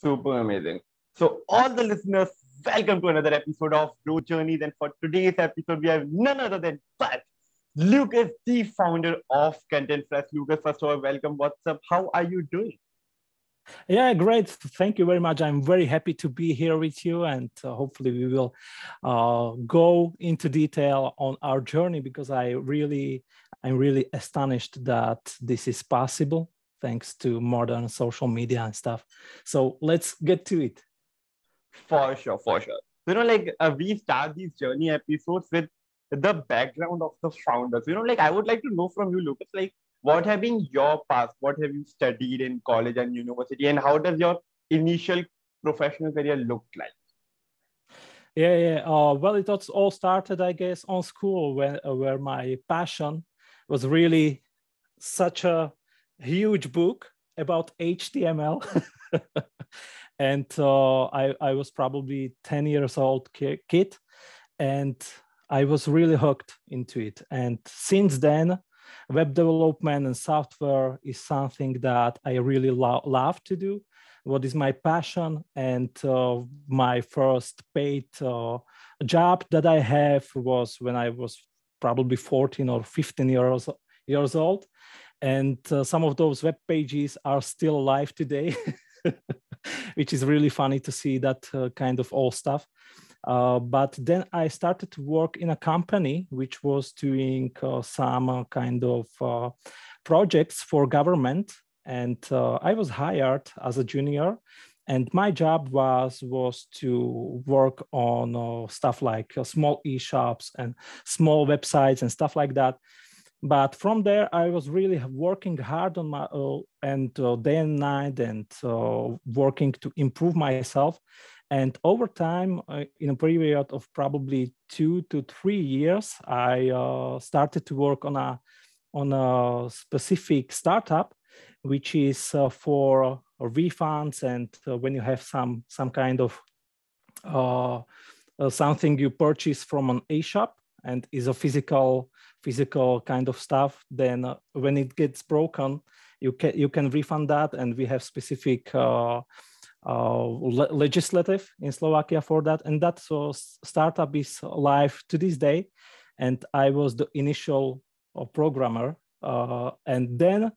Super amazing. So, all the listeners, welcome to another episode of Growth Journeys. And for today's episode, we have none other than but Lukas, the founder of ContentFries. Lukas, first of all, welcome. What's up? How are you doing? Yeah, great. Thank you very much. I'm very happy to be here with you, and hopefully we will go into detail on our journey because I'm really astonished that this is possible thanks to modern social media and stuff. So let's get to it. For sure, for sure. We start these journey episodes with the background of the founders. I would like to know from you, Lukas, what have been your past? What have you studied in college and university? And how does your initial professional career look like? Yeah. Well, it all started, I guess, on school where my passion was really such a huge book about HTML. And I was probably 10 years old kid, and I was really hooked into it. And since then, web development and software is something that I really love to do. What is my passion? And my first paid job that I have was when I was probably 14 or 15 years old. And some of those web pages are still alive today, which is really funny to see that kind of old stuff. But then I started to work in a company which was doing some kind of projects for government. And I was hired as a junior. And my job was to work on stuff like small e-shops and small websites and stuff like that. But from there, I was really working hard on my day and night and working to improve myself. And over time, in a period of probably 2 to 3 years, I started to work on a specific startup, which is for refunds and when you have some kind of something you purchase from an e-shop and is a physical kind of stuff, then when it gets broken, you can refund that, and we have specific legislative in Slovakia for that, and that startup is live to this day. And I was the initial programmer, and then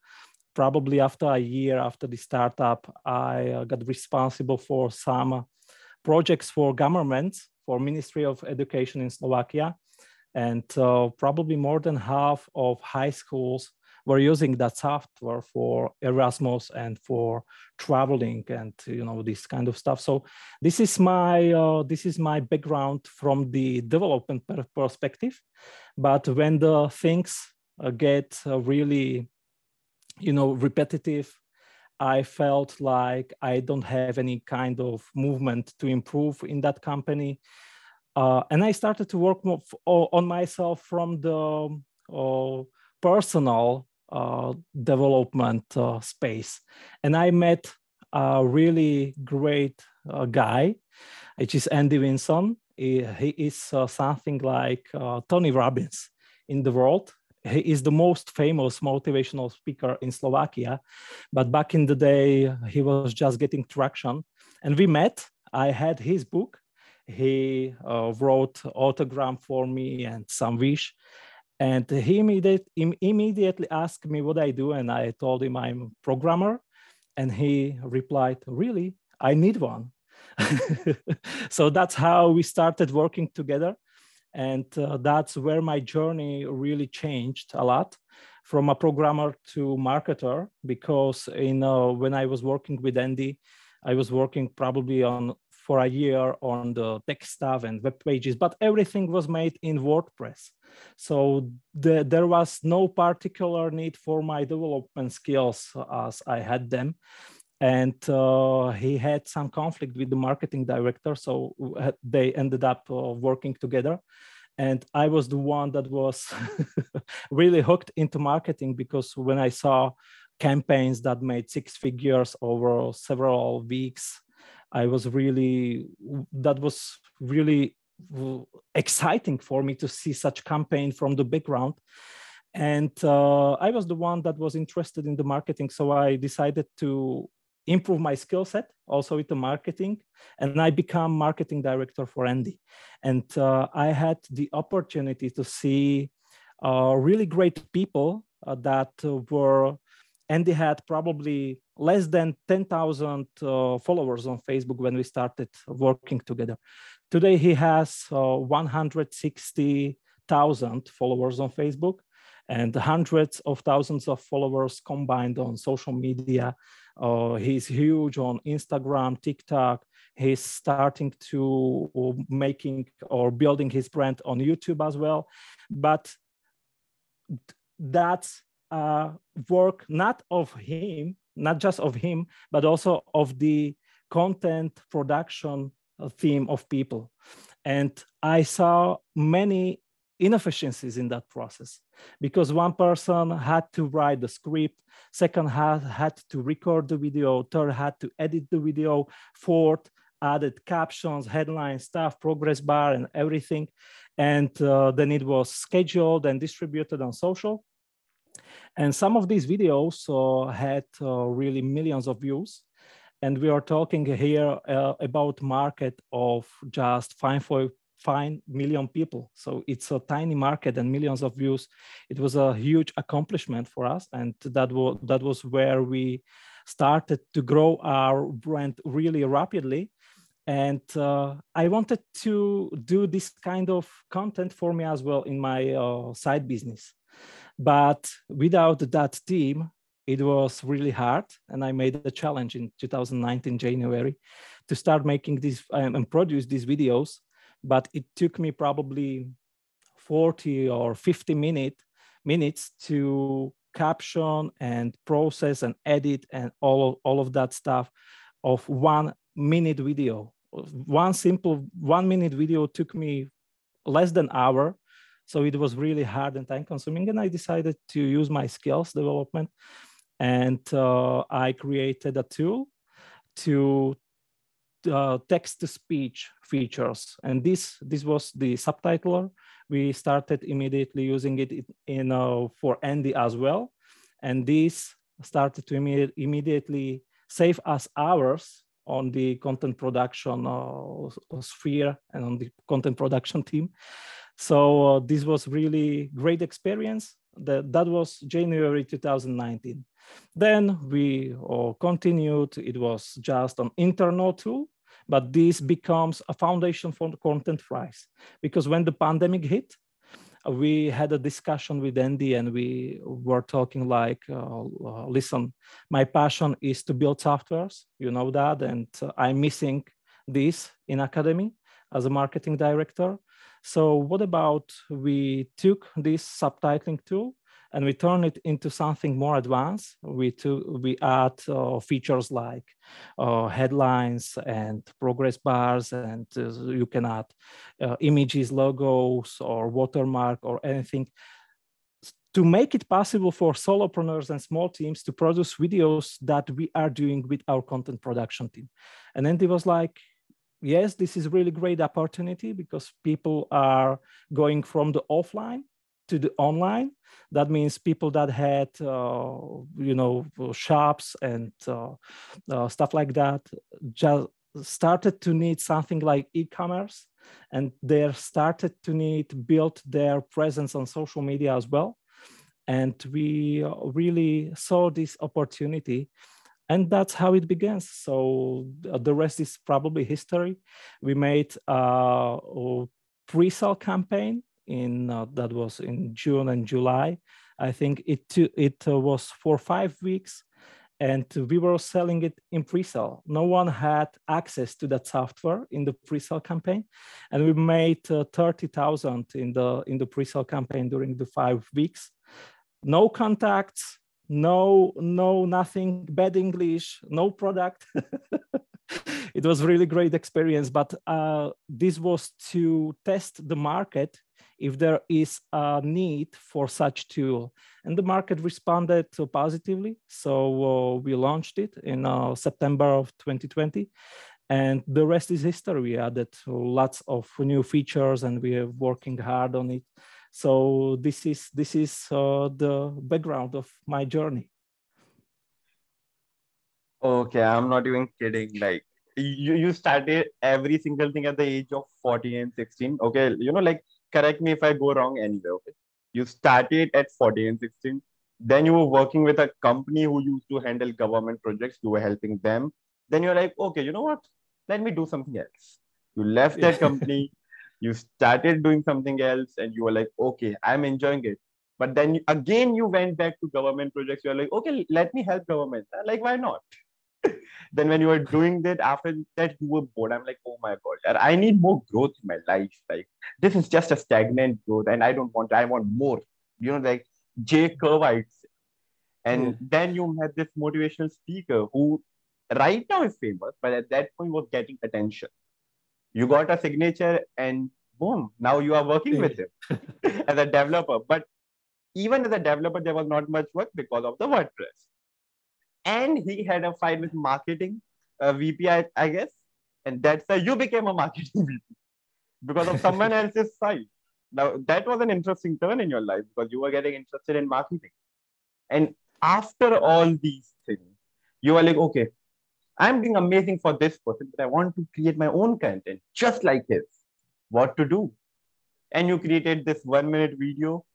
probably after a year after the startup, I got responsible for some projects for governments, for Ministry of Education in Slovakia. And probably more than half of high schools were using that software for Erasmus and for traveling and this kind of stuff. So this is my background from the development perspective. But when the things get really repetitive, I felt like I don't have any kind of movement to improve in that company. And I started to work more on myself from the personal development space. And I met a really great guy, which is Andy Winsona. He is something like Tony Robbins in the world. He is the most famous motivational speaker in Slovakia. But back in the day, he was just getting traction. And we met. I had his book. He wrote autogram for me and some wish. And he immediately asked me what I do. And I told him I'm a programmer. And he replied, really? I need one. So that's how we started working together. And that's where my journey really changed a lot, from a programmer to marketer, because when I was working with Andy, I was working probably for a year on the tech stuff and web pages, but everything was made in WordPress. So there was no particular need for my development skills as I had them. And he had some conflict with the marketing director. So they ended up working together. And I was the one that was really hooked into marketing, because when I saw campaigns that made 6 figures over several weeks, that was really exciting for me to see such campaign from the background. And I was the one that was interested in the marketing. So I decided to improve my skill set also with the marketing, and I become marketing director for Andy. And I had the opportunity to see really great people that were, Andy had probably less than 10,000 followers on Facebook when we started working together. Today he has 160,000 followers on Facebook and hundreds of thousands of followers combined on social media. He's huge on Instagram, TikTok. He's starting to making or building his brand on YouTube as well. But that's work not just of him, but also of the content production team of people. And I saw many inefficiencies in that process because one person had to write the script, second had to record the video, third had to edit the video, fourth added captions, headlines, stuff, progress bar, and everything. And then it was scheduled and distributed on social. And some of these videos had really millions of views. And we are talking here about market of just 5 million people. So it's a tiny market and millions of views. It was a huge accomplishment for us. And that was where we started to grow our brand really rapidly. And I wanted to do this kind of content for me as well in my side business. But without that team, it was really hard. And I made a challenge in 2019, January, to start making these and produce these videos. But it took me probably 40 or 50 minutes to caption and process and edit and all of that stuff of 1 minute video. One simple 1 minute video took me less than an hour. So it was really hard and time consuming. And I decided to use my skills development. And I created a tool to text-to-speech features. And this was the subtitler. We started immediately using it for Andy as well. And this started to immediately save us hours on the content production sphere and on the content production team. So this was really great experience. That was January 2019. Then we continued. It was just an internal tool, but this becomes a foundation for ContentFries. Because when the pandemic hit, we had a discussion with Andy and we were talking like, listen, my passion is to build softwares, you know that, and I'm missing this in Akademia as a marketing director. So what about we took this subtitling tool and we turn it into something more advanced. We add features like headlines and progress bars, and you can add images, logos, or watermark, or anything to make it possible for solopreneurs and small teams to produce videos that we are doing with our content production team. And then it was like, yes, this is really great opportunity because people are going from the offline to the online. That means people that had, shops and stuff like that just started to need something like e-commerce, and they started to need to build their presence on social media as well. And we really saw this opportunity. And that's how it begins. So the rest is probably history. We made a pre-sale campaign that was in June and July. I think it was for 5 weeks, and we were selling it in pre-sale. No one had access to that software in the pre-sale campaign, and we made 30,000 in the pre-sale campaign during the 5 weeks. No contacts. No, nothing, bad English, no product. It was really great experience, but this was to test the market if there is a need for such tool. And the market responded positively. So we launched it in September of 2020. And the rest is history. We added lots of new features and we are working hard on it. So this is the background of my journey. Okay, I'm not even kidding. Like you started every single thing at the age of 14 and 16. Okay, like correct me if I go wrong anyway. Okay. You started at 14 and 16. Then you were working with a company who used to handle government projects. You were helping them. Then you're like, okay, you know what? Let me do something else. You left that company, you started doing something else, and you were like, okay, I'm enjoying it. But then again, you went back to government projects. You're like, okay, let me help government. Like, why not? Then when you were doing that, after that, you were bored. I'm like, oh my God, and I need more growth in my life. Like, this is just a stagnant growth, and I want more. Like J Curve, I'd say. Yeah. And then you met this motivational speaker who right now is famous, but at that point was getting attention. You got a signature, and boom, now you are working Yeah. with him as a developer. But even as a developer, there was not much work because of the WordPress. And he had a fight with marketing VP, I guess, and that's why you became a marketing VP because of someone else's fight. Now that was an interesting turn in your life because you were getting interested in marketing, and after all these things, you are like, okay, I'm doing amazing for this person, but I want to create my own content just like his. What to do? And you created this 1 minute video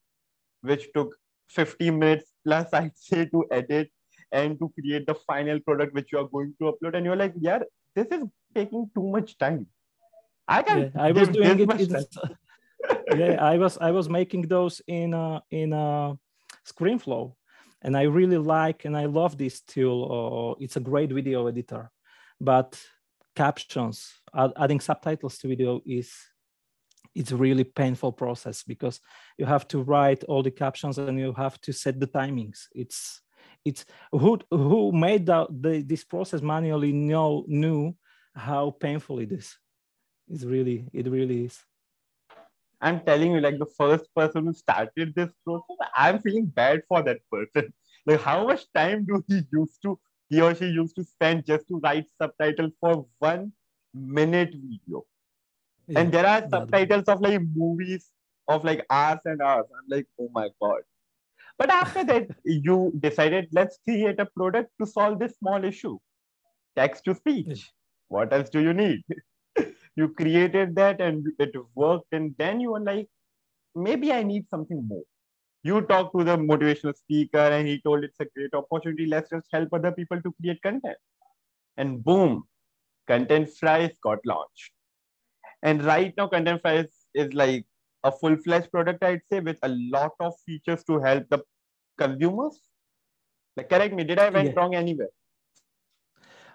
which took 50 minutes plus, I'd say, to edit and to create the final product which you are going to upload. And you're like, yeah, this is taking too much time. I can't Yeah, I was give doing this it much in time. yeah, I was making those in ScreenFlow, and I really like and I love this tool. It's a great video editor, but captions, adding subtitles to video it's a really painful process because you have to write all the captions and you have to set the timings. It's who made this process manually knew how painful it is. It really is. I'm telling you, like the first person who started this process, I'm feeling bad for that person. Like, how much time do he or she used to spend just to write subtitles for 1 minute video? Yeah, And there are that subtitles of like movies of like hours and hours. I'm like, oh my God. But after that, you decided, let's create a product to solve this small issue. Text to yeah. speech. What else do you need? You created that and it worked. And then you were like, maybe I need something more. You talked to the motivational speaker and he told it's a great opportunity. Let's just help other people to create content. And boom, ContentFries got launched. And right now, ContentFries is like a full-fledged product, I'd say, with a lot of features to help the consumers. Like, correct me, did I went Yeah. wrong anywhere?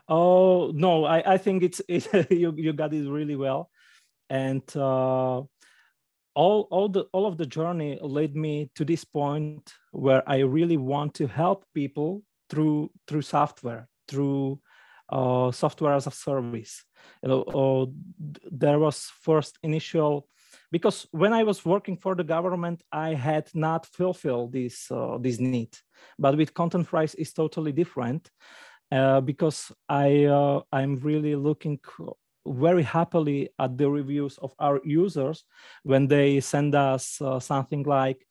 Oh no, I think you got it really well, and all of the journey led me to this point where I really want to help people through software, through software as a service. There was first initial, because when I was working for the government, I had not fulfilled this need, but with ContentFries is totally different. Because I'm really looking very happily at the reviews of our users when they send us something like,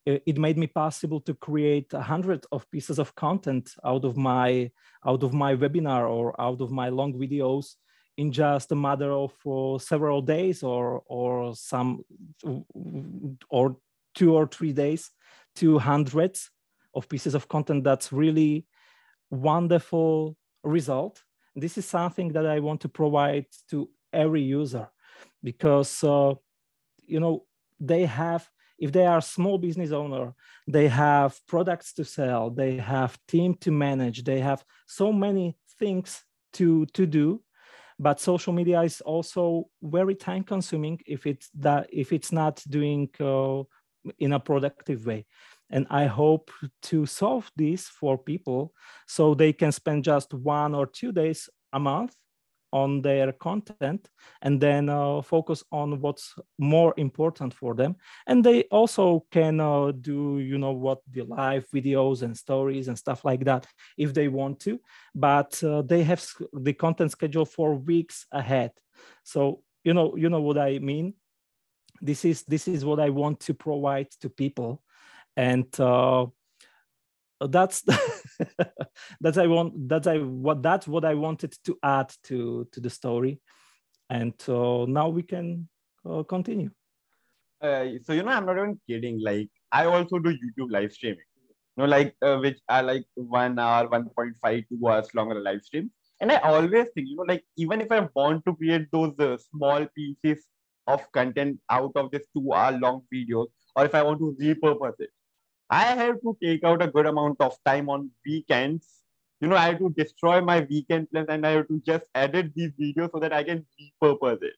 it made me possible to create 100 of pieces of content out of my webinar or out of my long videos in just a matter of several days or 2 or 3 days to hundreds of pieces of content. That's really wonderful result. This is something that I want to provide to every user because they have, if they are small business owner, they have products to sell, they have team to manage, they have so many things to do. But social media is also very time consuming if it's not doing in a productive way. And I hope to solve this for people so they can spend just 1 or 2 days a month on their content and then focus on what's more important for them. And they also can do, the live videos and stories and stuff like that if they want to, but they have the content schedule for weeks ahead. So, you know what I mean? This is what I want to provide to people. And that's that's what I wanted to add to the story. And now we can continue. So, I'm not even kidding. Like, I also do YouTube live streaming, like which are like 1 hour, 1.5, 2 hours longer live stream. And I always think, like, even if I want to create those small pieces of content out of this 2 hour long videos, or if I want to repurpose it, I have to take out a good amount of time on weekends. I have to destroy my weekend plans and I have to just edit these videos so that I can repurpose it.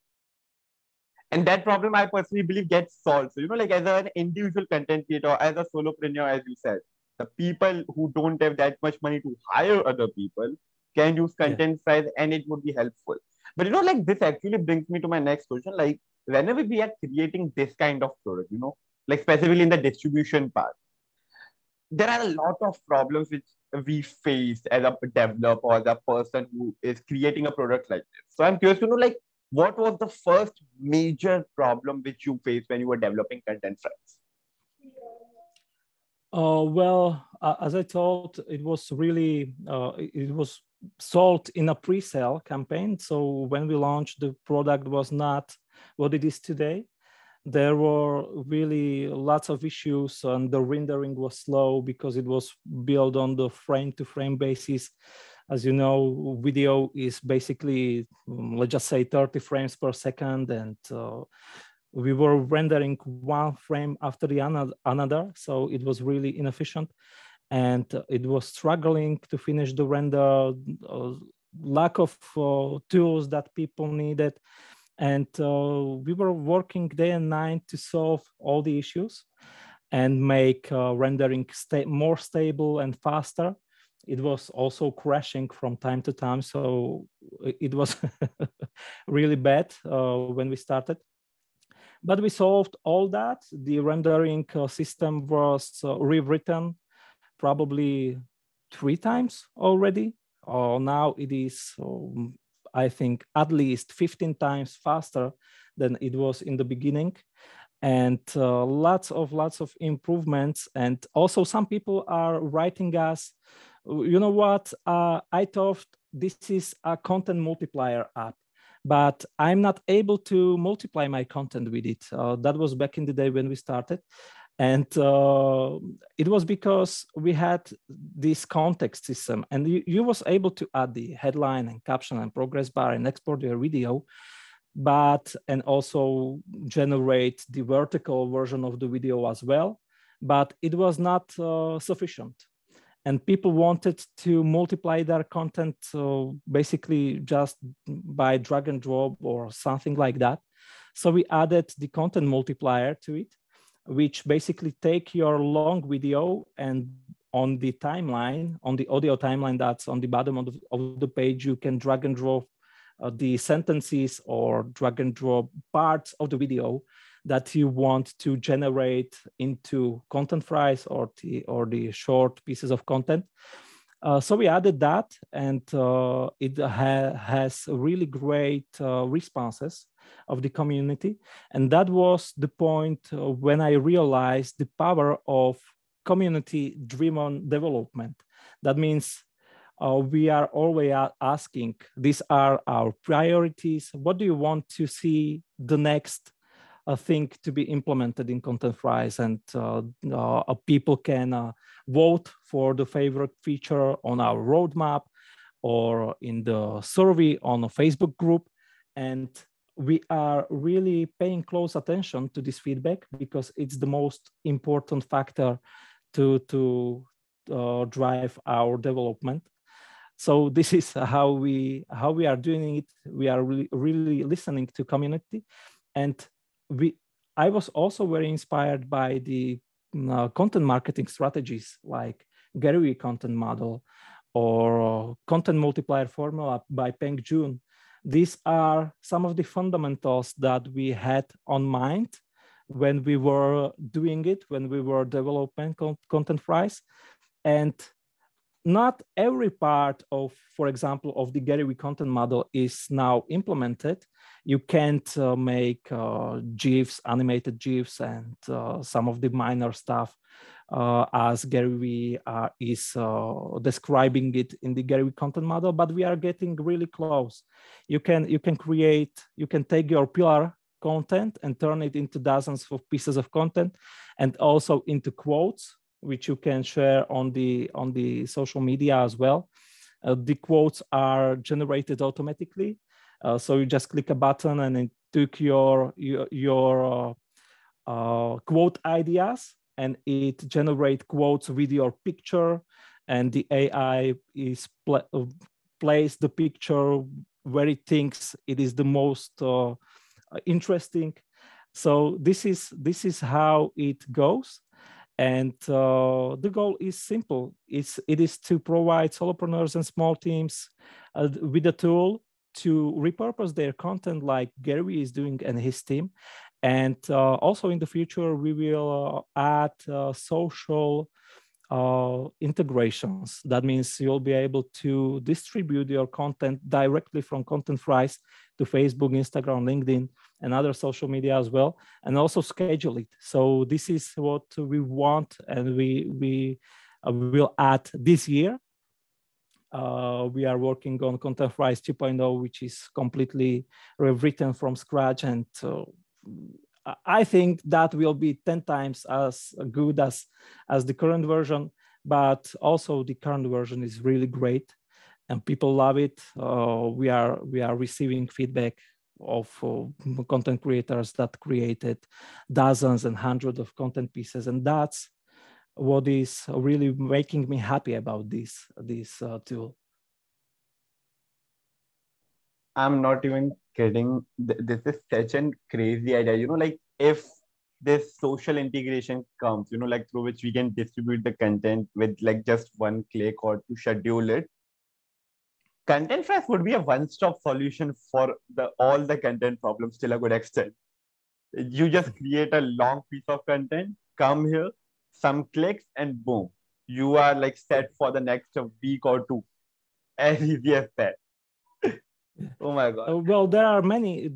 And that problem, I personally believe, gets solved. So, like as an individual content creator, as a solopreneur, as you said, the people who don't have that much money to hire other people can use ContentFries, and it would be helpful. But, like this actually brings me to my next question. Like, whenever we are creating this kind of product, like specifically in the distribution part, there are a lot of problems which we face as a developer or as a person who is creating a product like this. So I'm curious to know, like, what was the first major problem which you faced when you were developing ContentFries? Well, as I told, it was really, it was sold in a pre-sale campaign. So when we launched, the product was not what it is today. There were really lots of issues, and the rendering was slow because it was built on the frame-to-frame basis. As you know, video is basically, let's just say 30 frames per second, and we were rendering one frame after the another, so it was really inefficient, and it was struggling to finish the render, lack of tools that people needed. And we were working day and night to solve all the issues and make rendering more stable and faster. It was also crashing from time to time, so it was really bad when we started. But we solved all that. The rendering system was rewritten probably 3 times already. Now it is, I think, at least 15 times faster than it was in the beginning. And lots of improvements. And also some people are writing us, you know what, I thought this is a content multiplier app, but I'm not able to multiply my content with it. That was back in the day when we started. And it was because we had this context system, and you was able to add the headline and caption and progress bar and export your video, and also generate the vertical version of the video as well. But it was not sufficient. And people wanted to multiply their content basically just by drag and drop or something like that. So we added the content multiplier to it, which basically take your long video, and on the timeline, on the audio timeline that's on the bottom of the page, you can drag and drop the sentences or drag and drop parts of the video that you want to generate into ContentFries or the short pieces of content. So we added that, and it has really great responses of the community. And that was the point when I realized the power of community-driven development. That means we are always asking, these are our priorities. What do you want to see the next thing to be implemented in ContentFries? And people can vote for the favorite feature on our roadmap or in the survey on a Facebook group. And we are really paying close attention to this feedback because it's the most important factor to drive our development. So this is how we are doing it. We are really listening to community. And I was also very inspired by the content marketing strategies like Gary Vee content model or content multiplier formula by Peng Joon. These are some of the fundamentals that we had on mind when we were doing it, when we were developing ContentFries. And not every part of, for example, of the Gary Vee content model is now implemented. You can't make GIFs, animated GIFs, and some of the minor stuff as Gary Vee is describing it in the Gary Vee content model, but we are getting really close. You can take your pillar content and turn it into dozens of pieces of content, and also into quotes, which you can share on the social media as well. The quotes are generated automatically, so you just click a button and it took your quote ideas, and it generate quotes with your picture, and the AI is place the picture where it thinks it is the most interesting. So this is how it goes. And the goal is simple. It is to provide solopreneurs and small teams with a tool to repurpose their content like Gary is doing and his team. And also in the future, we will add social integrations. That means you'll be able to distribute your content directly from ContentFries to Facebook, Instagram, LinkedIn, and other social media as well, and also schedule it. So this is what we want, and we will add this year. We are working on ContentFries 2.0, which is completely rewritten from scratch, and I think that will be 10 times as good as the current version, but also the current version is really great and people love it. We are receiving feedback of content creators that created dozens and hundreds of content pieces, and that's what is really making me happy about this tool. I'm not even kidding. This is such a crazy idea. You know, like if this social integration comes, you know, like through which we can distribute the content with like just one click or to schedule it. ContentFries would be a one-stop solution for all the content problems till a good extent. You just create a long piece of content, come here, some clicks, and boom, you are like set for the next week or two. As easy as that. Oh my God. Well, there are many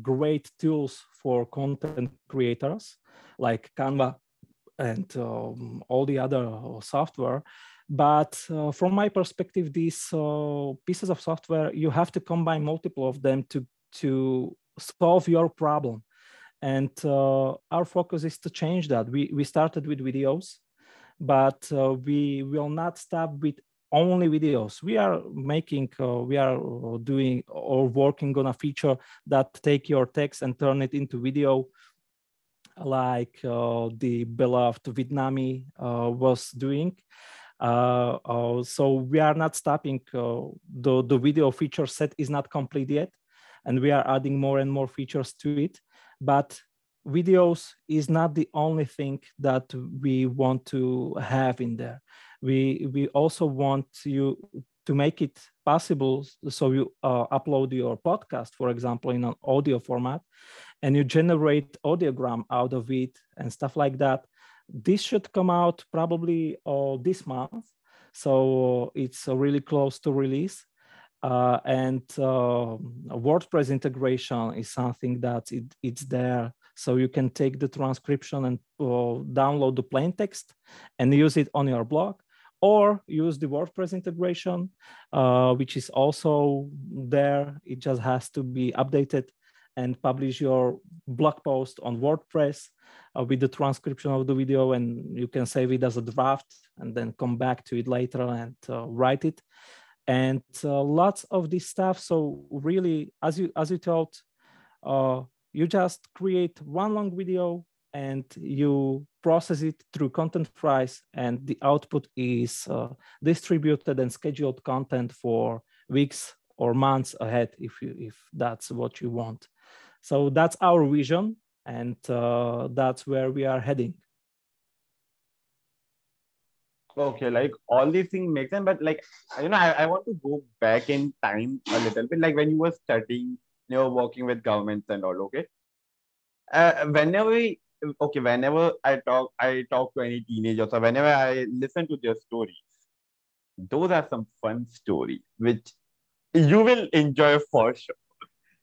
great tools for content creators like Canva and all the other software. But from my perspective, these pieces of software, you have to combine multiple of them to solve your problem. And our focus is to change that. We started with videos, but we will not stop with only videos. We are doing or working on a feature that take your text and turn it into video, like the beloved Vietnamese was doing. So we are not stopping. The video feature set is not complete yet, and we are adding more and more features to it. But videos is not the only thing that we want to have in there. We also want you to make it possible. So you upload your podcast, for example, in an audio format, and you generate audiogram out of it and stuff like that. This should come out probably this month. So it's really close to release. And WordPress integration is something that it's there. So you can take the transcription and download the plain text and use it on your blog, or use the WordPress integration, which is also there. It just has to be updated and publish your blog post on WordPress with the transcription of the video, and you can save it as a draft and then come back to it later and write it. And lots of this stuff. So really, as you told, you just create one long video and you process it through ContentFries, and the output is distributed and scheduled content for weeks or months ahead, if that's what you want. So that's our vision, and that's where we are heading. Okay, like all these things make sense, but like, you know, I want to go back in time a little bit, like when you were studying, you were working with governments and all, okay? Whenever I talk to any teenagers, or whenever I listen to their stories, those are some fun stories which you will enjoy for sure.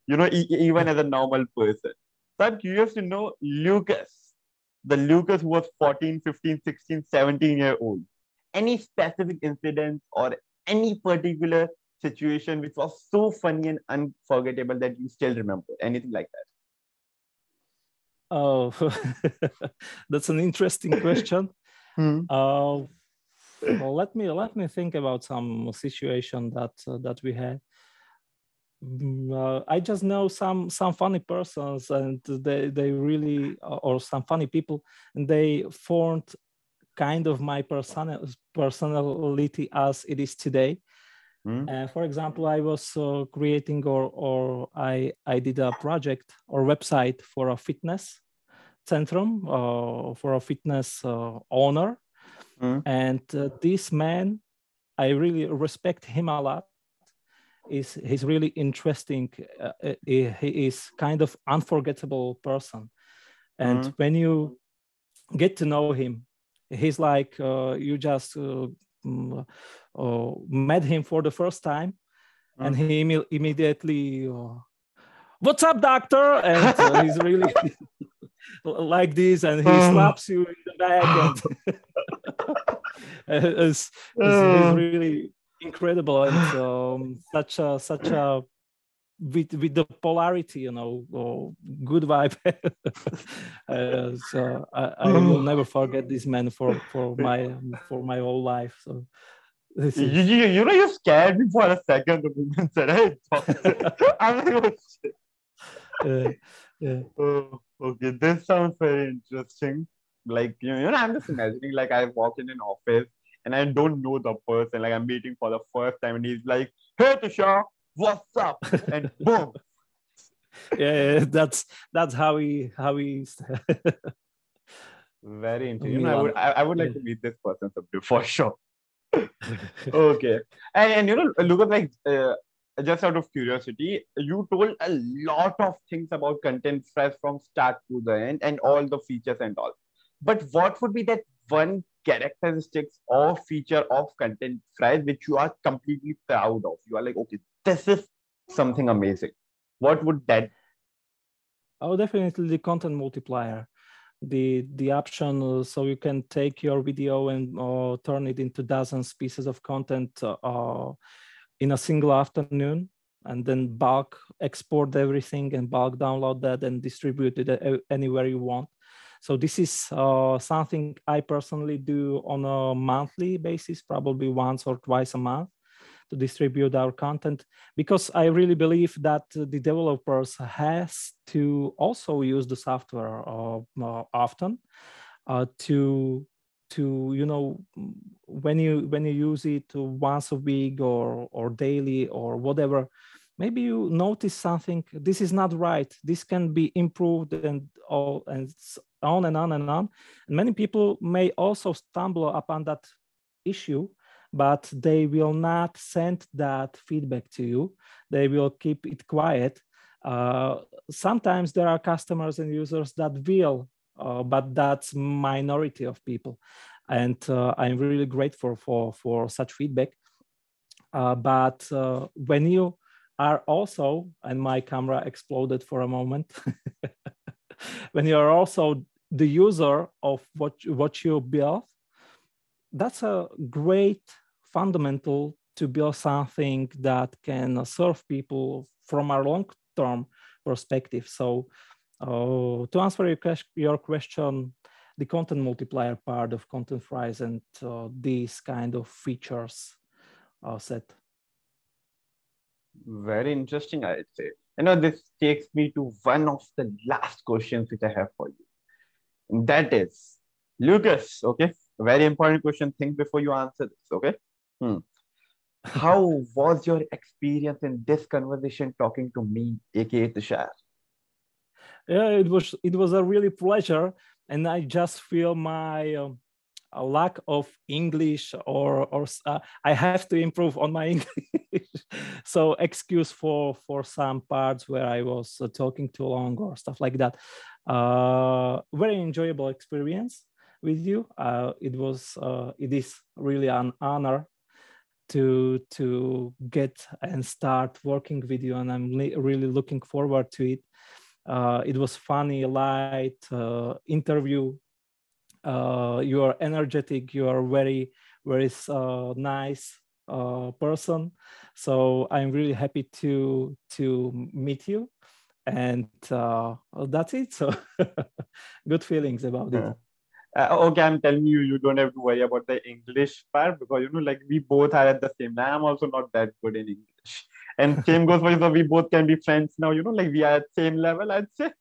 Even as a normal person. So I'm curious to know Lucas, the Lucas who was 14, 15, 16, 17-year old. Any specific incidents or any particular situation which was so funny and unforgettable that you still remember? Anything like that? Oh, that's an interesting question. Well, let me think about some situation that we had. I just know some funny persons, and they really, or some funny people, and they formed kind of my personality as it is today. For example, I was creating or I did a project or website for a fitness centrum, for a fitness owner. And this man, I really respect him a lot. He's really interesting. He is kind of unforgettable person. And when you get to know him, he's like you just met him for the first time, and he immediately, "What's up, doctor?" And he's really like this, and he slaps you in the back, and he's really incredible, and such a with the polarity, good vibe. So I will never forget this man for my whole life. So this is You scared me for a second. The moment said, "Hey, I'm like, oh, shit." yeah. Okay, this sounds very interesting. Like, I'm just imagining like I walk in an office and I don't know the person. Like I'm meeting for the first time and he's like, "Hey, Tushar, what's up?" And boom. Yeah, that's how he's. Very interesting. I would like to meet this person someday for sure. Okay. And Lucas, like just out of curiosity, you told a lot of things about ContentFries from start to the end and all the features and all. But what would be that one characteristics or feature of ContentFries which you are completely proud of? You are like, okay, this is something amazing. What would that? Oh, definitely the content multiplier. The option so you can take your video and turn it into dozens pieces of content in a single afternoon, and then bulk export everything and bulk download that and distribute it anywhere you want. So this is something I personally do on a monthly basis, probably once or twice a month, to distribute our content, because I really believe that the developers has to also use the software often to when you use it once a week or daily or whatever, maybe you notice something, this is not right, this can be improved, and all, and on and on and on. And many people may also stumble upon that issue, but they will not send that feedback to you. They will keep it quiet. Sometimes there are customers and users that will, but that's minority of people. And I'm really grateful for such feedback. But when you are also, and my camera exploded for a moment, when you are also the user of what you build, that's a great fundamental to build something that can serve people from a long-term perspective. So to answer your question, the content multiplier part of ContentFries and these kind of features are set. Very interesting, I'd say. This takes me to one of the last questions which I have for you. And that is, Lucas, okay? Very important question. Think before you answer this, okay? How was your experience in this conversation talking to me, aka Tushar? Yeah, it was a really pleasure, and I just feel my a lack of English, or I have to improve on my English. So excuse for some parts where I was talking too long or stuff like that. Very enjoyable experience with you. It is really an honor to get and start working with you, and I'm really looking forward to it. It was funny, light interview. You are energetic. You are very nice person. So I'm really happy to meet you, and that's it. So good feelings about it. Okay, I'm telling you, you don't have to worry about the English part, because like we both are at the same time. I'm also not that good in English, and same goes for you. So we both can be friends now. Like we are at same level, I'd say.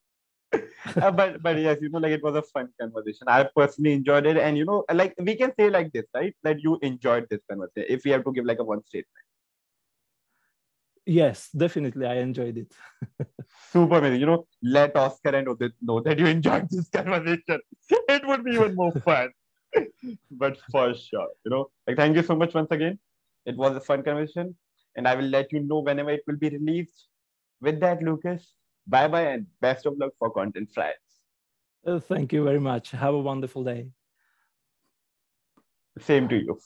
But yes, like it was a fun conversation. I personally enjoyed it, and like we can say like this, right? That you enjoyed this conversation. If we have to give like a one statement. Yes, definitely, I enjoyed it. Super amazing. Let Oscar and Udit know that you enjoyed this conversation. It would be even more fun. But for sure, like thank you so much once again. It was a fun conversation, and I will let you know whenever it will be released. With that, Lucas, bye bye and best of luck for ContentFries. Thank you very much. Have a wonderful day. Same to you.